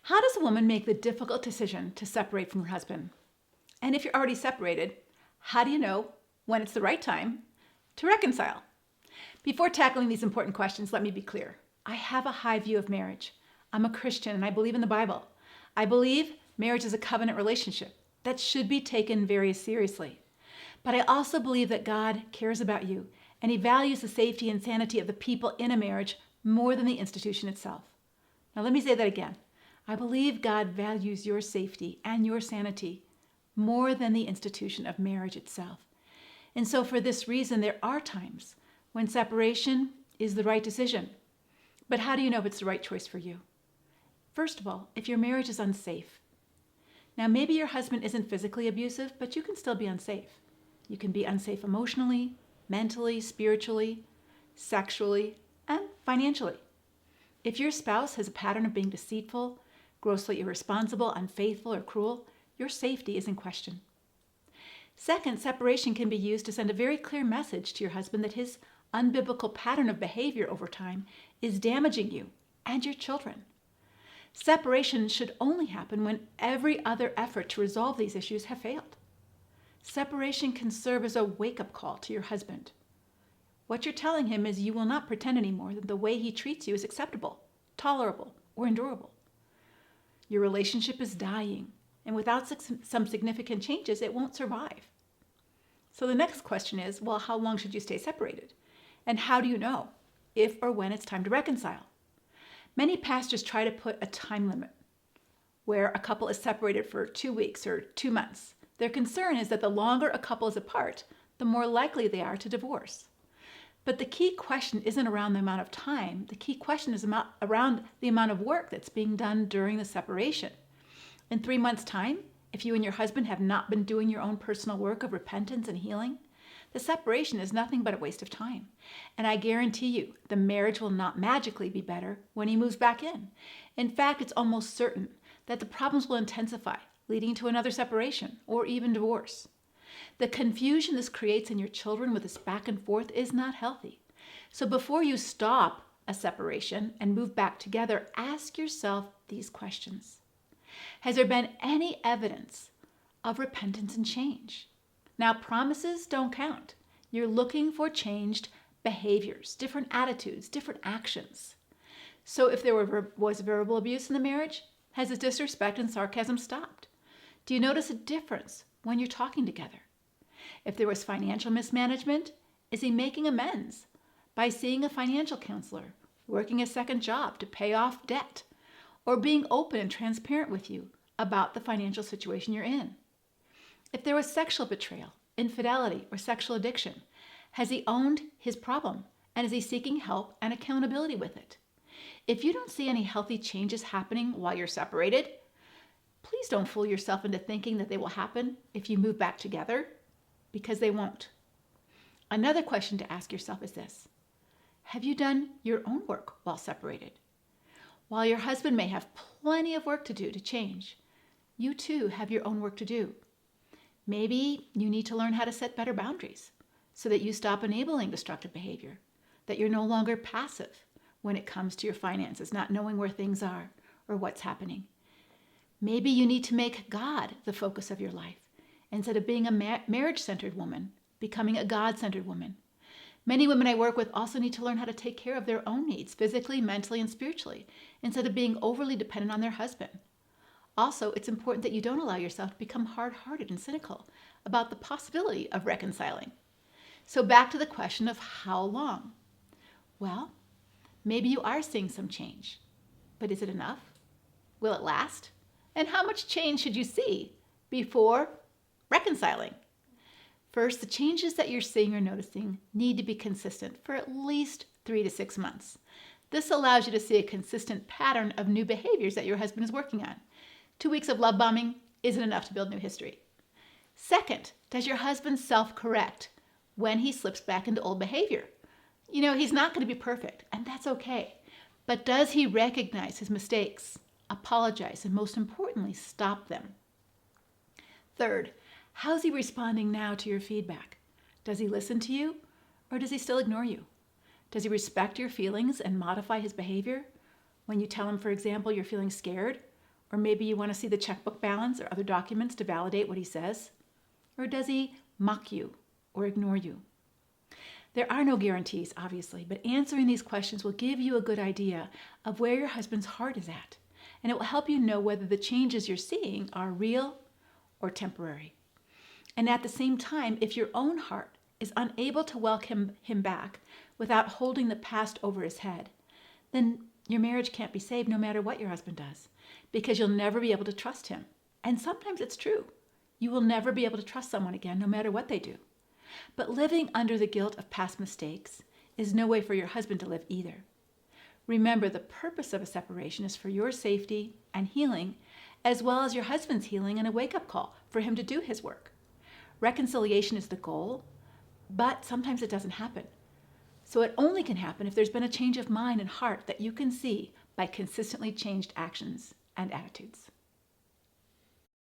How does a woman make the difficult decision to separate from her husband? And if you're already separated, how do you know when it's the right time to reconcile? Before tackling these important questions, let me be clear. I have a high view of marriage. I'm a Christian and I believe in the Bible. I believe marriage is a covenant relationship that should be taken very seriously. But I also believe that God cares about you and He values the safety and sanity of the people in a marriage more than the institution itself. Now let me say that again. I believe God values your safety and your sanity more than the institution of marriage itself. And so for this reason, there are times when separation is the right decision. But how do you know if it's the right choice for you? First of all, if your marriage is unsafe. Now, maybe your husband isn't physically abusive, but you can still be unsafe. You can be unsafe emotionally, mentally, spiritually, sexually, and financially. If your spouse has a pattern of being deceitful, grossly irresponsible, unfaithful, or cruel, your safety is in question. Second, separation can be used to send a very clear message to your husband that his unbiblical pattern of behavior over time is damaging you and your children. Separation should only happen when every other effort to resolve these issues have failed. Separation can serve as a wake-up call to your husband. What you're telling him is you will not pretend anymore that the way he treats you is acceptable, tolerable, or endurable. Your relationship is dying, and without some significant changes, it won't survive. So the next question is, well, how long should you stay separated? And how do you know if or when it's time to reconcile? Many pastors try to put a time limit where a couple is separated for 2 weeks or 2 months. Their concern is that the longer a couple is apart, the more likely they are to divorce. But the key question isn't around the amount of time. The key question is around the amount of work that's being done during the separation. In 3 months' time, if you and your husband have not been doing your own personal work of repentance and healing, the separation is nothing but a waste of time. And I guarantee you, the marriage will not magically be better when he moves back in. In fact, it's almost certain that the problems will intensify, leading to another separation or even divorce. The confusion this creates in your children with this back and forth is not healthy. So before you stop a separation and move back together, ask yourself these questions. Has there been any evidence of repentance and change? Now, promises don't count. You're looking for changed behaviors, different attitudes, different actions. So if there was verbal abuse in the marriage, has his disrespect and sarcasm stopped? Do you notice a difference when you're talking together? If there was financial mismanagement, is he making amends by seeing a financial counselor, working a second job to pay off debt, or being open and transparent with you about the financial situation you're in? If there was sexual betrayal, infidelity, or sexual addiction, has he owned his problem and is he seeking help and accountability with it? If you don't see any healthy changes happening while you're separated, please don't fool yourself into thinking that they will happen if you move back together, because they won't. Another question to ask yourself is this: have you done your own work while separated? While your husband may have plenty of work to do to change, you too have your own work to do. Maybe you need to learn how to set better boundaries so that you stop enabling destructive behavior, that you're no longer passive when it comes to your finances, not knowing where things are or what's happening. Maybe you need to make God the focus of your life instead of being a marriage-centered woman, becoming a God-centered woman. Many women I work with also need to learn how to take care of their own needs, physically, mentally, and spiritually, instead of being overly dependent on their husband. Also, it's important that you don't allow yourself to become hard-hearted and cynical about the possibility of reconciling. So back to the question of how long? Well, maybe you are seeing some change, but is it enough? Will it last? And how much change should you see before reconciling? First, the changes that you're seeing or noticing need to be consistent for at least 3 to 6 months. This allows you to see a consistent pattern of new behaviors that your husband is working on. 2 weeks of love bombing isn't enough to build new history. Second, does your husband self-correct when he slips back into old behavior? You know, he's not going to be perfect, and that's okay. But does he recognize his mistakes, apologize, and most importantly, stop them? Third, how's he responding now to your feedback? Does he listen to you, or does he still ignore you? Does he respect your feelings and modify his behavior? When you tell him, for example, you're feeling scared, Or maybe you want to see the checkbook balance or other documents to validate what he says? Or does he mock you or ignore you? There are no guarantees, obviously, but answering these questions will give you a good idea of where your husband's heart is at, and it will help you know whether the changes you're seeing are real or temporary. And at the same time, if your own heart is unable to welcome him back without holding the past over his head, then your marriage can't be saved no matter what your husband does, because you'll never be able to trust him. And sometimes it's true. You will never be able to trust someone again, no matter what they do. But living under the guilt of past mistakes is no way for your husband to live either. Remember, the purpose of a separation is for your safety and healing, as well as your husband's healing and a wake-up call for him to do his work. Reconciliation is the goal, but sometimes it doesn't happen. So it only can happen if there's been a change of mind and heart that you can see by consistently changed actions and attitudes.